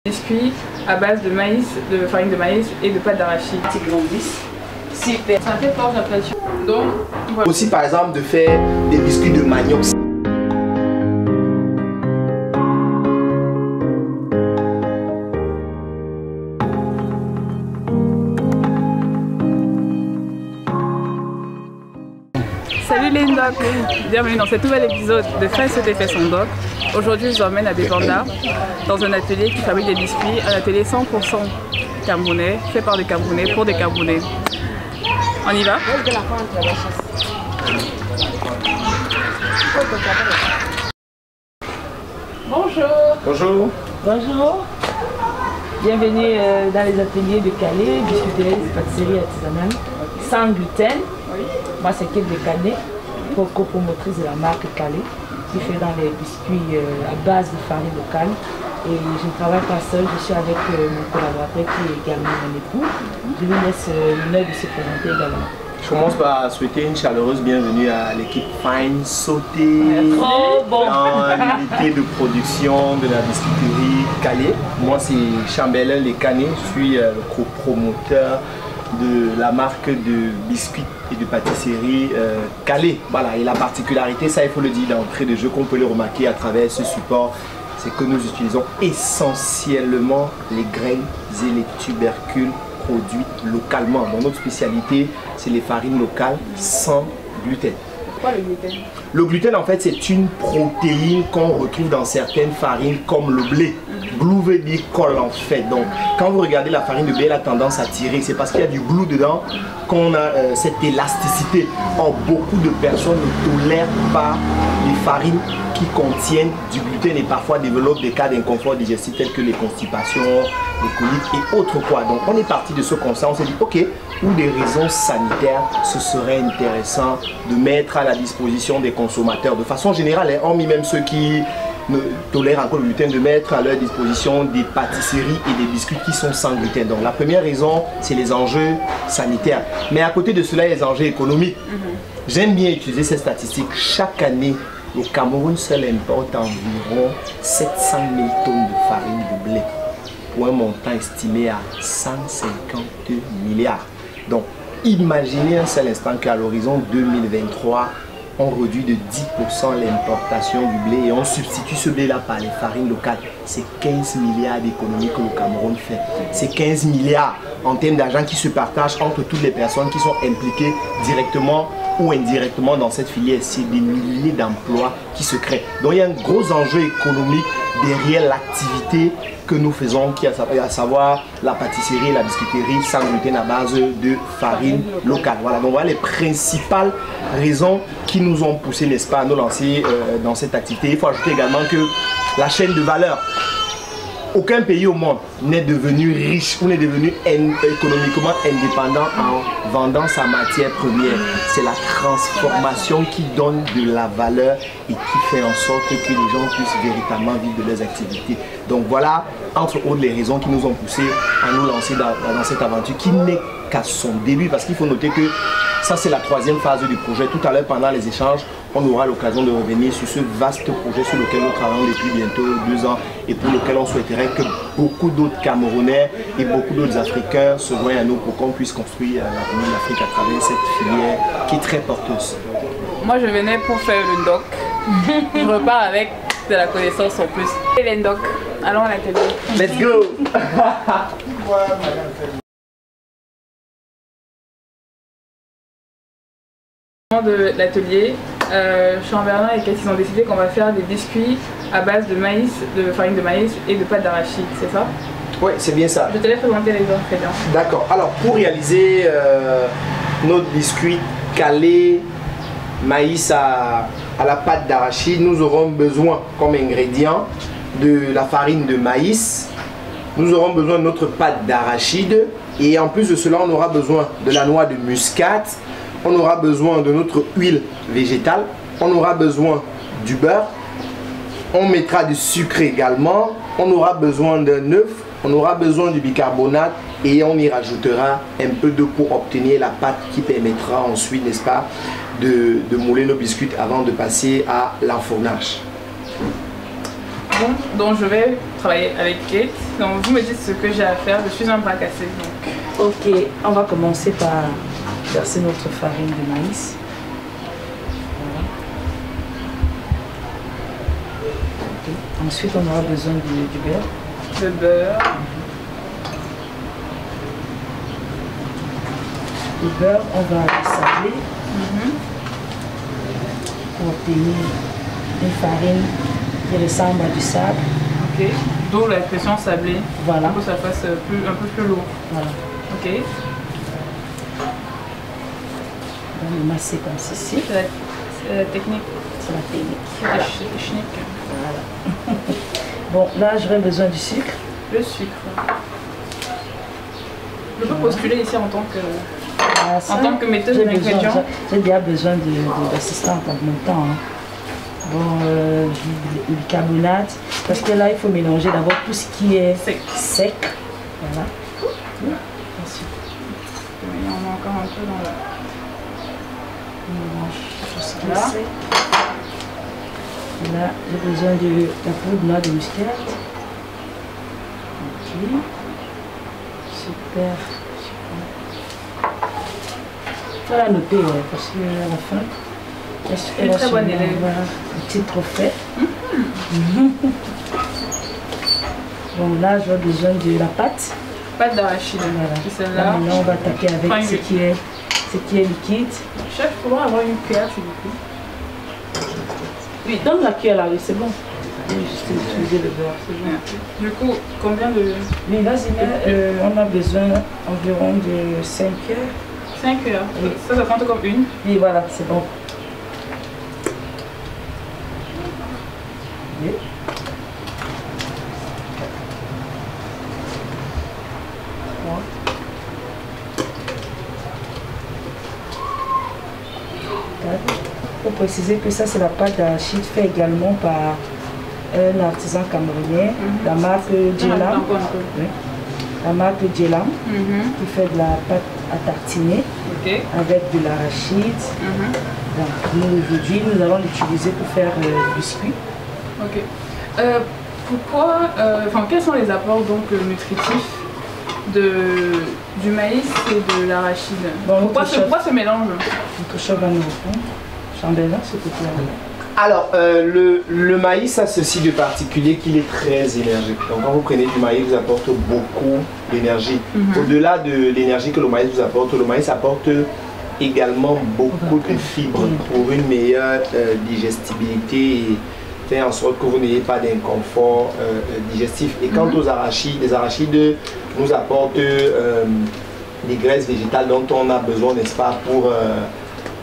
Biscuits à base de maïs, de farine de maïs et de pâte d'arachide. Qui grandissent. Super. Ça fait fort, j'ai l'impression. Donc, voilà. Aussi par exemple de faire des biscuits de manioc. Salut les Ndoc, bienvenue dans cet nouvel épisode de Fais sauter fait son doc. Aujourd'hui je vous emmène à Bébanda dans un atelier qui fabrique des biscuits, un atelier 100% camerounais, fait par des Camerounais pour des Camerounais. On y va? Bonjour. Bonjour. Bonjour. Bienvenue dans les ateliers de Calais, biscuiterie et pâtisserie artisanale, sans gluten. Oui. Moi c'est Kate de Calais, copromotrice de la marque Calais, qui fait dans les biscuits à base de farine locale. Et je ne travaille pas seule, je suis avec mon collaborateur qui est également mon époux. Je lui laisse l'honneur de se présenter également. Je commence par souhaiter une chaleureuse bienvenue à l'équipe Fine Sauté Oh, bon. dans l'unité de production de la biscuiterie Calais. Moi c'est Chambelin Les Canets, je suis le copromoteur de la marque de biscuits et de pâtisserie Calais. Voilà, et la particularité, ça il faut le dire d'entrée de jeu, qu'on peut le remarquer à travers ce support, c'est que nous utilisons essentiellement les graines et les tubercules produites localement. Donc notre spécialité, c'est les farines locales sans gluten. Pourquoi le gluten? Le gluten, en fait, c'est une protéine qu'on retrouve dans certaines farines comme le blé. Glue veut dire colle en fait. Donc, quand vous regardez la farine de blé, elle a tendance à tirer. C'est parce qu'il y a du glue dedans qu'on a cette élasticité. Or, beaucoup de personnes ne tolèrent pas les farines qui contiennent du gluten et parfois développent des cas d'inconfort digestif tels que les constipations, les coliques et autres quoi. Donc, on est parti de ce constat. On s'est dit, ok, pour des raisons sanitaires, ce serait intéressant de mettre à la disposition des consommateurs de façon générale, hein, hormis même ceux qui ne tolèrent encore le gluten, de mettre à leur disposition des pâtisseries et des biscuits qui sont sans gluten. Donc la première raison, c'est les enjeux sanitaires. Mais à côté de cela, les enjeux économiques. J'aime bien utiliser ces statistiques. Chaque année, le Cameroun seul importe environ 700 000 tonnes de farine de blé pour un montant estimé à 150 milliards. Donc imaginez un seul instant qu'à l'horizon 2023, on réduit de 10% l'importation du blé et on substitue ce blé-là par les farines locales. C'est 15 milliards d'économies que le Cameroun fait. C'est 15 milliards en termes d'argent qui se partagent entre toutes les personnes qui sont impliquées directement ou indirectement dans cette filière. C'est des milliers d'emplois qui se créent. Donc il y a un gros enjeu économique derrière l'activité que nous faisons, qui est à savoir la pâtisserie et la biscuiterie sans gluten à base de farine locale. Voilà, donc voilà les principales raisons qui nous ont poussé, n'est-ce pas, à nous lancer dans cette activité. Il faut ajouter également que la chaîne de valeur, aucun pays au monde n'est devenu riche ou n'est devenu économiquement indépendant en vendant sa matière première. C'est la transformation qui donne de la valeur et qui fait en sorte que les gens puissent véritablement vivre de leurs activités. Donc voilà, entre autres, les raisons qui nous ont poussé à nous lancer dans cette aventure qui n'est qu'à son début, parce qu'il faut noter que ça c'est la troisième phase du projet. Tout à l'heure, pendant les échanges, on aura l'occasion de revenir sur ce vaste projet sur lequel nous travaillons depuis bientôt 2 ans et pour lequel on souhaiterait que beaucoup d'autres Camerounais et beaucoup d'autres Africains se joignent à nous pour qu'on puisse construire l'avenir de l'Afrique à travers cette filière qui est très porteuse. Moi je venais pour faire le doc. Je repars avec de la connaissance en plus. Et les doc, allons à l'atelier. Let's go. De l'atelier, Chambelin et Kate, ils ont décidé qu'on va faire des biscuits à base de maïs, de farine de maïs et de pâte d'arachide, c'est ça? Oui, c'est bien ça. Je te laisse présenter les ingrédients. D'accord. Alors pour réaliser notre biscuit calé maïs à la pâte d'arachide, nous aurons besoin comme ingrédient de la farine de maïs, nous aurons besoin de notre pâte d'arachide et en plus de cela on aura besoin de la noix de muscade, on aura besoin de notre huile végétale, on aura besoin du beurre, on mettra du sucre également, on aura besoin d'un œuf, on aura besoin du bicarbonate et on y rajoutera un peu d'eau pour obtenir la pâte qui permettra ensuite, n'est-ce pas, de mouler nos biscuits avant de passer à l'enfournage. Bon, donc je vais travailler avec Kate. Donc vous me dites ce que j'ai à faire. Je suis un bras cassé. Donc. Ok, on va commencer par verser notre farine de maïs. Voilà. Okay. Ensuite, on aura besoin du beurre. Le beurre. Le beurre, on va le sabler pour obtenir une farine qui ressemble à du sable. Ok, d'où l'expression sablée. Voilà. Pour que ça fasse un peu plus lourd. Voilà. Ok. On va le masser comme ceci. C'est la technique. C'est la technique. Voilà. Voilà. C'est technique. Voilà. Bon, là, j'aurai besoin du sucre. Le sucre. Je peux postuler ici en tant que... Ah, ça, en tant que metteuse d'ingrédients. J'ai déjà besoin d'assistante en même temps. Hein. Bon, du bicarbonate, parce que là, il faut mélanger d'abord tout ce qui est sec. Voilà. Ensuite, Il y en a encore un peu dans la... on mélange tout ce qui est sec. Et là, j'ai besoin de la poudre noix de muscade. Ok. Super. Il faut la noter parce qu'à la fin, elle va sûrement avoir un petit trophée. Bon, là, j'ai besoin de la pâte. Pâte d'arachide. Voilà. Là, maintenant, on va attaquer avec ce qui est liquide. Chef, il faudra avoir une cuillère, s'il vous plaît. Oui, donne la cuillère là, oui, c'est bon. Je vais juste utiliser le beurre, c'est bon. Du coup, combien de... Oui, vas-y, on a besoin environ de 5 heures. 5 heures. Oui. Ça compte comme une. Oui, voilà, c'est bon. Oui. Bon. Il faut préciser que ça, c'est la pâte d'arachide faite également par un artisan camerounais, la marque Djelam. Oui. La marque Djelam, qui fait de la pâte à tartiner avec de l'arachide. Donc, nous, aujourd'hui, nous allons l'utiliser pour faire du biscuit. Ok. Quels sont les apports donc, nutritifs du maïs et de l'arachide? Bon, pourquoi ce mélange? Notre chef va nous répondre. Chambellan, s'il te plaît. Alors, le maïs a ceci de particulier qu'il est très énergique. Donc, quand vous prenez du maïs, il vous apporte beaucoup d'énergie. Au-delà de l'énergie que le maïs vous apporte, le maïs apporte également beaucoup de fibres pour une meilleure digestibilité et faire en sorte que vous n'ayez pas d'inconfort digestif. Et quant aux arachides, les arachides nous apportent des graisses végétales dont on a besoin, n'est-ce pas, pour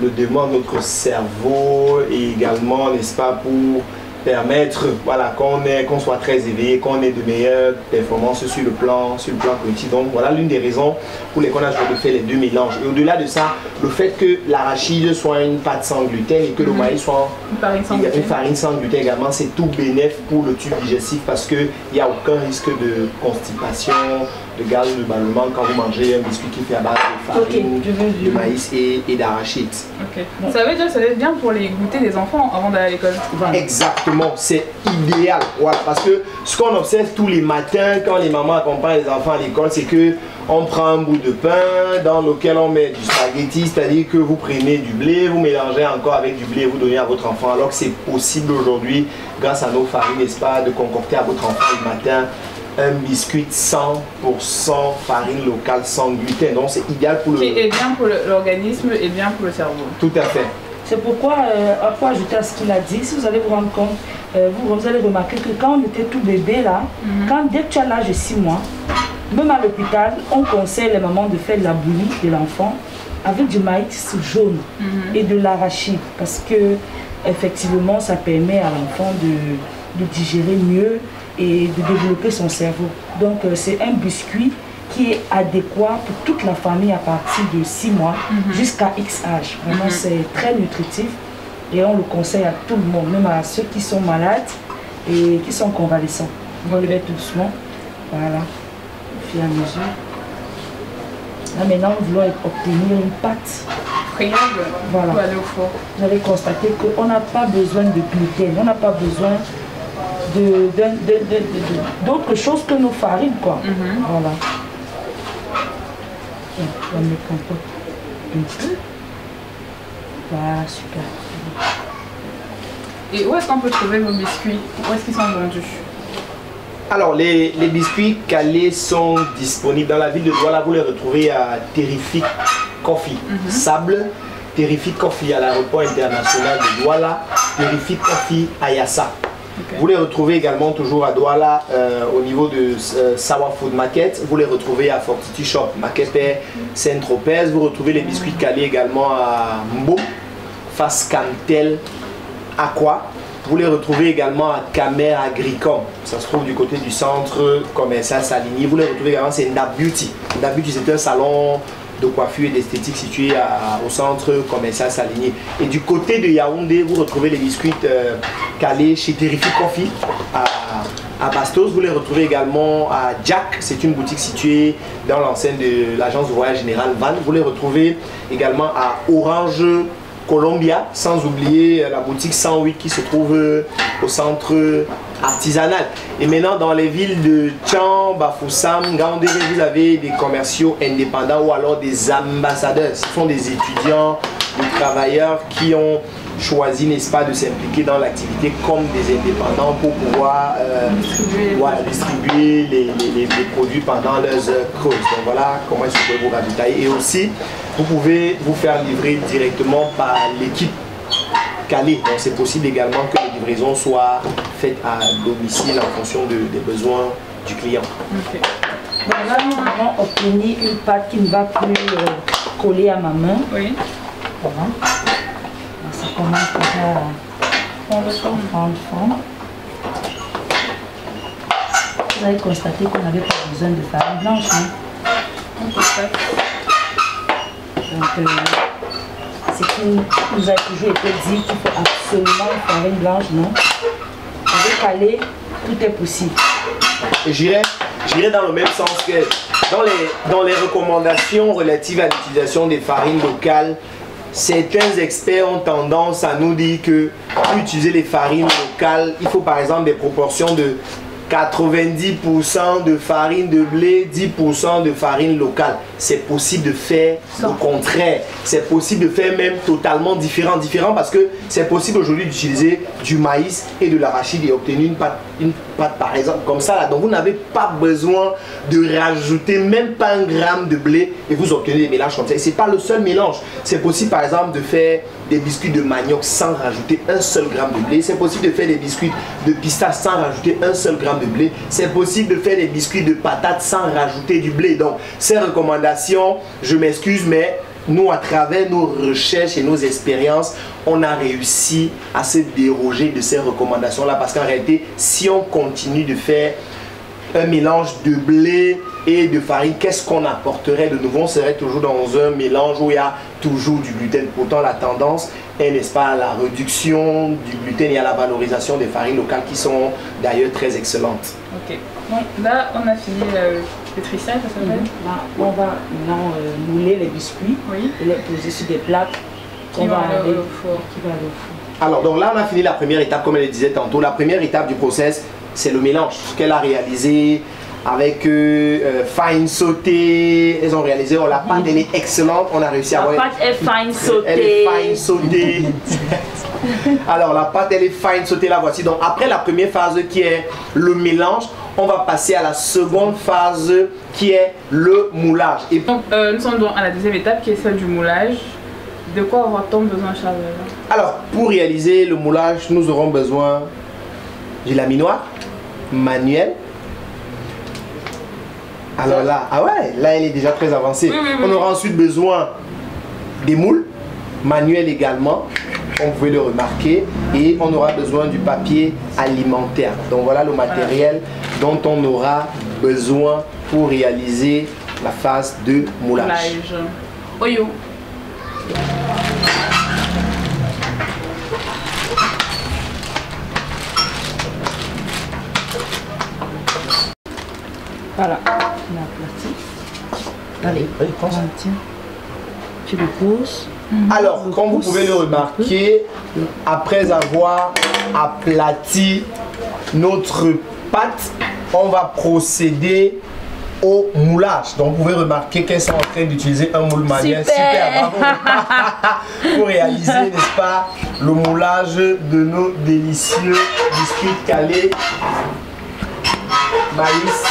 le développement de notre cerveau et également, n'est-ce pas, pour permettre voilà, qu'on soit très éveillé, qu'on ait de meilleures performances sur le plan cognitif. Donc voilà l'une des raisons pour lesquelles on a choisi de faire les deux mélanges. Et au-delà de ça, le fait que l'arachide soit une pâte sans gluten et que le maïs soit une farine sans gluten également, c'est tout bénéf pour le tube digestif parce qu'il n'y a aucun risque de constipation, de gaz de ballonnement quand vous mangez un biscuit qui fait à base de farine, de maïs et d'arachide. Okay. Ça veut dire que ça va être bien pour les goûter des enfants avant d'aller à l'école. Exactement, c'est idéal. Voilà, parce que ce qu'on observe tous les matins quand les mamans accompagnent les enfants à l'école, c'est que on prend un bout de pain dans lequel on met du spaghetti, c'est-à-dire que vous prenez du blé, vous mélangez encore avec du blé et vous donnez à votre enfant, alors que c'est possible aujourd'hui, grâce à nos farines, n'est-ce pas, de concocter à votre enfant le matin un biscuit 100% farine locale sans gluten. Donc c'est idéal pour le... Qui est bien pour l'organisme et bien pour le cerveau. Tout à fait. C'est pourquoi, pour ajouter à ce qu'il a dit, si vous allez vous rendre compte, vous allez remarquer que quand on était tout bébé là, dès que tu as l'âge de 6 mois, même à l'hôpital, on conseille les mamans de faire de la bouillie de l'enfant avec du maïs jaune et de l'arachide parce que effectivement ça permet à l'enfant de digérer mieux et de développer son cerveau. Donc c'est un biscuit qui est adéquat pour toute la famille à partir de 6 mois jusqu'à X âge. Vraiment c'est très nutritif et on le conseille à tout le monde, même à ceux qui sont malades et qui sont convalescents. On va le mettre doucement, voilà, au fur et à mesure. Là maintenant nous voulons obtenir une pâte friable. Voilà. Pour aller au four. Vous allez constater qu'on n'a pas besoin de gluten, on n'a pas besoin d'autres choses que nos farines, quoi. Voilà. On va mettre un peu. Voilà, super. Et où est-ce qu'on peut trouver vos biscuits? Où est-ce qu'ils sont vendus? Alors, les biscuits calés sont disponibles dans la ville de Douala. Vous les retrouvez à Terrific Coffee. Sable, Terrific Coffee à l'aéroport international de Douala, Terrific Coffee à Yassa. Vous les retrouvez également toujours à Douala au niveau de Sawa Food Market. Vous les retrouvez à Fortitude Shop, Makepe, Saint-Tropez. Vous retrouvez les biscuits calés également à Mbo, Fascantel, Aqua. Vous les retrouvez également à Camer Agricom. Ça se trouve du côté du centre commercial Saligny. Vous les retrouvez également, c'est Ndab Beauty. Ndab Beauty, c'est un salon de coiffure et d'esthétique situé au centre commercial Saligny. Et du côté de Yaoundé, vous retrouvez les biscuits calés chez Terrific Coffee à Bastos. Vous les retrouvez également à Jack, c'est une boutique située dans l'enceinte de l'agence de voyage général Van. Vous les retrouvez également à Orange Colombia, sans oublier la boutique 108 qui se trouve au centre artisanal. Et maintenant dans les villes de Tcham, Bafoussam, Gaoundéré, vous avez des commerciaux indépendants ou alors des ambassadeurs. Ce sont des étudiants, des travailleurs qui ont choisi, n'est-ce pas, de s'impliquer dans l'activité comme des indépendants pour pouvoir distribuer les produits pendant leurs heures creuses. Donc voilà comment est-ce que vous pouvez vous ravitailler. Et aussi, vous pouvez vous faire livrer directement par l'équipe calée. Donc c'est possible également que les livraisons soient faites à domicile en fonction des besoins du client. Donc là, nous avons obtenu une pâte qui ne va plus coller à ma main. Oui. Voilà. Ça commence déjà à prendre forme. Vous avez constaté qu'on n'avait pas besoin de farine blanche. Donc, ce qui nous a toujours été dit qu'il faut absolument une farine blanche, non? Avec calé, tout est possible. Et j'irai dans le même sens que dans les recommandations relatives à l'utilisation des farines locales, certains experts ont tendance à nous dire que pour utiliser les farines locales, il faut par exemple des proportions de 90% de farine de blé, 10% de farine locale. C'est possible de faire le contraire. C'est possible de faire même totalement différent parce que c'est possible aujourd'hui d'utiliser du maïs et de l'arachide et obtenir une pâte par exemple comme ça là. Donc vous n'avez pas besoin de rajouter même pas un gramme de blé et vous obtenez des mélanges comme ça. Et c'est pas le seul mélange. C'est possible par exemple de faire des biscuits de manioc sans rajouter un seul gramme de blé. C'est possible de faire des biscuits de pistache sans rajouter un seul gramme de blé. C'est possible de faire des biscuits de patates sans rajouter du blé. Donc ces recommandations, je m'excuse, mais nous, à travers nos recherches et nos expériences, on a réussi à se déroger de ces recommandations-là. Parce qu'en réalité, si on continue de faire un mélange de blé et de farine, qu'est-ce qu'on apporterait de nouveau? On serait toujours dans un mélange où il y a toujours du gluten. Pourtant, la tendance est, n'est-ce pas, à la réduction du gluten et à la valorisation des farines locales qui sont d'ailleurs très excellentes. Ok. Bon, là, on a fini pétrissage, ça s'appelle. Là, on va maintenant mouler les biscuits et les poser sur des plaques qui va aller au four. Alors, donc là, on a fini la première étape, comme elle le disait tantôt. La première étape du process, c'est le mélange qu'elle a réalisé avec fine sauté. Elles ont réalisé, la pâte elle est excellente, on a réussi à avoir. La pâte est fine sautée. Elle est fine sautée. Alors la pâte elle est fine sautée, la voici. Donc après la première phase qui est le mélange, on va passer à la seconde phase qui est le moulage. Et donc nous sommes donc à la deuxième étape qui est celle du moulage. De quoi aura-t-on besoin, Charles? Alors pour réaliser le moulage, nous aurons besoin du laminoir manuel. Alors là, ah ouais, là elle est déjà très avancée. On aura ensuite besoin des moules, manuels également, comme vous pouvez le remarquer, et on aura besoin du papier alimentaire. Donc voilà le matériel dont on aura besoin pour réaliser la phase de moulage. Oyo. Voilà, on a aplati. Allez, tiens. Tu le poses. Alors, comme vous pouvez le remarquer, après avoir aplati notre pâte, on va procéder au moulage. Donc vous pouvez remarquer qu'elles sont en train d'utiliser un moule manuel. Super, bravo. Pour réaliser, n'est-ce pas, le moulage de nos délicieux biscuits calés maïs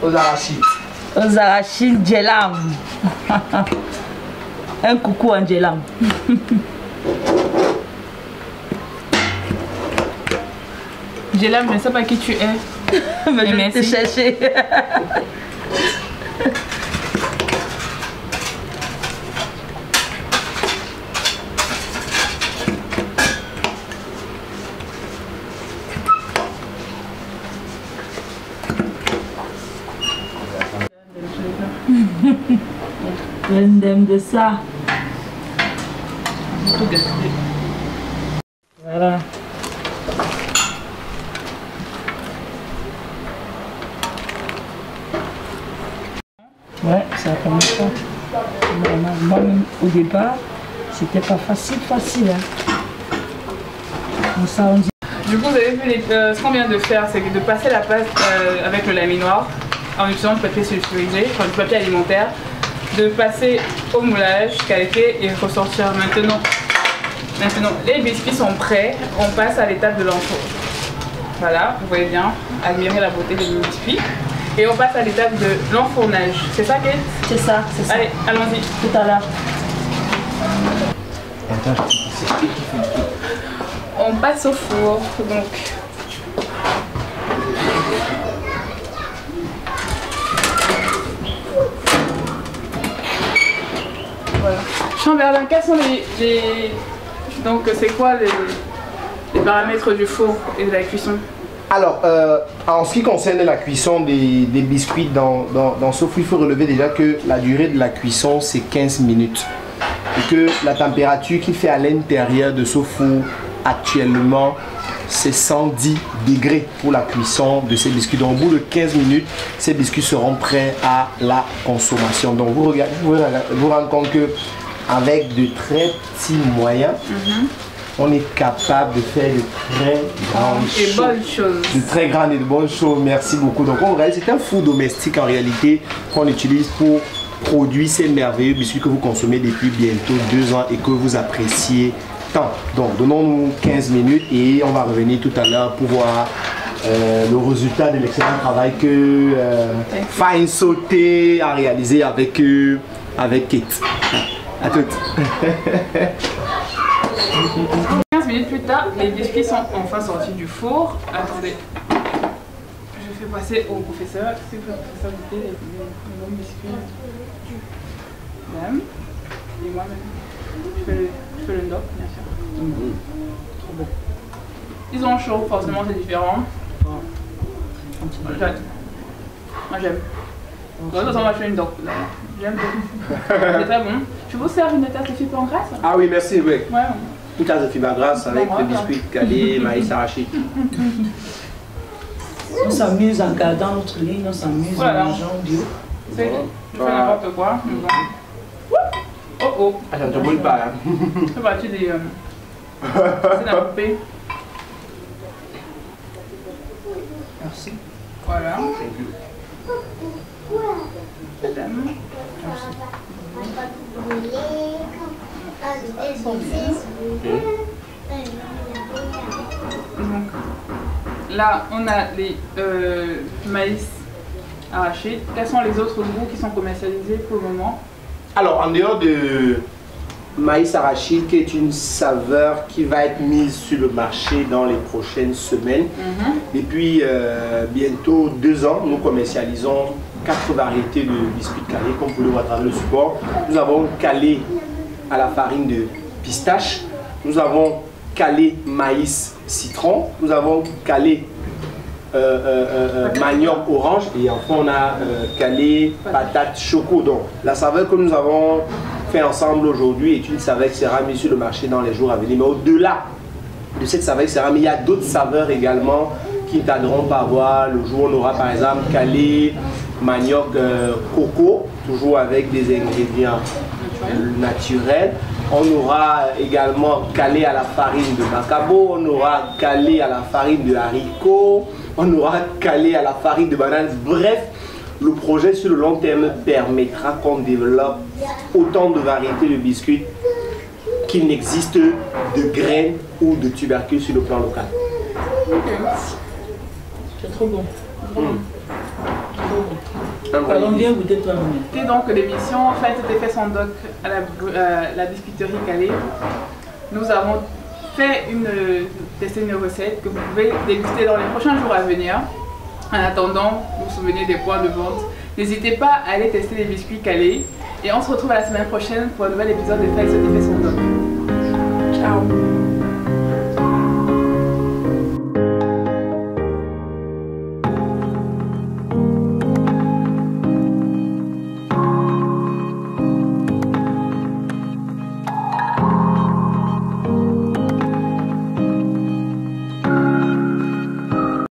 aux arachides. Aux arachides djelam. Un coucou en djelam. Djelam, je ne sais pas qui tu es. Mais je vais te chercher. L'indemne de ça. Voilà. Ouais, ça commence pas. Moi-même, au départ, c'était pas facile. Hein. Ça, on dit... Du coup, vous avez vu ce qu'on vient de faire, c'est de passer la pâte avec le laminoir en utilisant du papier sulfurisé, enfin du papier alimentaire, de passer au moulage, calquer et ressortir. Maintenant, les biscuits sont prêts, on passe à l'étape de l'enfour. Voilà, vous voyez bien, admirez la beauté des biscuits. Et on passe à l'étape de l'enfournage. C'est ça, Kate? C'est ça. Allez, allons-y. Tout à l'heure. On passe au four, donc. Voilà. Chamberlain, quels sont les... Donc, c'est quoi les paramètres du four et de la cuisson? Alors, en ce qui concerne la cuisson des biscuits dans ce four, il faut relever déjà que la durée de la cuisson, c'est 15 minutes. Et que la température qu'il fait à l'intérieur de ce four, actuellement, c'est 110 degrés pour la cuisson de ces biscuits. Donc, au bout de 15 minutes, ces biscuits seront prêts à la consommation. Donc, vous vous rendez compte que avec de très petits moyens, on est capable de faire de très grandes choses. De très grandes et de bonnes choses. Merci beaucoup. Donc, on réalise, c'est un four domestique en réalité qu'on utilise pour produire ces merveilleux biscuits que vous consommez depuis bientôt 2 ans et que vous appréciez tant. Donc, donnons-nous 15 minutes et on va revenir tout à l'heure pour voir le résultat de l'excellent travail que Fine Sauté a réalisé avec Kate. À toutes. 15 minutes plus tard, les biscuits sont enfin sortis du four. Attendez, je fais passer au professeur. C'est le professeur goûter les bons biscuits. Madame. Et moi-même. Je fais le doc, bien sûr. Trop bon. Ils ont chaud, forcément c'est différent. Moi j'aime. De toute façon, moi je fais une doc. J'aime beaucoup. C'est très bon. Je vous sers une tasse de fibre en grasse? Ah oui, merci, oui. Ouais. Une tasse de fibre en grasse avec des biscuits calés, maïs arraché. On s'amuse en gardant notre ligne, on s'amuse en mangeant bio. Tu fais n'importe quoi. Oh oh. Ah, ça ne te brûle pas. Hein. C'est parti des... c'est la poupée. Merci. Voilà. Donc, là, on a les maïs arrachés. Quels sont les autres goûts qui sont commercialisés pour le moment? Alors, en dehors de maïs arachide, qui est une saveur qui va être mise sur le marché dans les prochaines semaines. Depuis bientôt 2 ans, nous commercialisons 4 variétés de biscuits calés, comme vous pouvez le voir à travers le support. Nous avons calé à la farine de pistache, nous avons calé maïs citron, nous avons calé manioc orange et enfin on a calé patate choco. Donc la saveur que nous avons fait ensemble aujourd'hui est une saveur qui sera mise sur le marché dans les jours à venir. Mais au-delà de cette saveur qui sera mise, il y a d'autres saveurs également qui ne tarderont pas à voir le jour. On aura par exemple calé manioc coco, toujours avec des ingrédients naturels. On aura également calé à la farine de macabo, on aura calé à la farine de haricot, on aura calé à la farine de banane. Bref, le projet sur le long terme permettra qu'on développe autant de variétés de biscuits qu'il n'existe de graines ou de tubercules sur le plan local. C'est trop bon. Allons bien goûter toi-même. C'était donc l'émission Faites tes fesses en doc à la biscuiterie Calais. Nous avons testé une recette que vous pouvez déguster dans les prochains jours à venir. En attendant, vous vous souvenez des points de vente. N'hésitez pas à aller tester les biscuits Calais. Et on se retrouve la semaine prochaine pour un nouvel épisode de Faites tes fesses en doc. Ciao.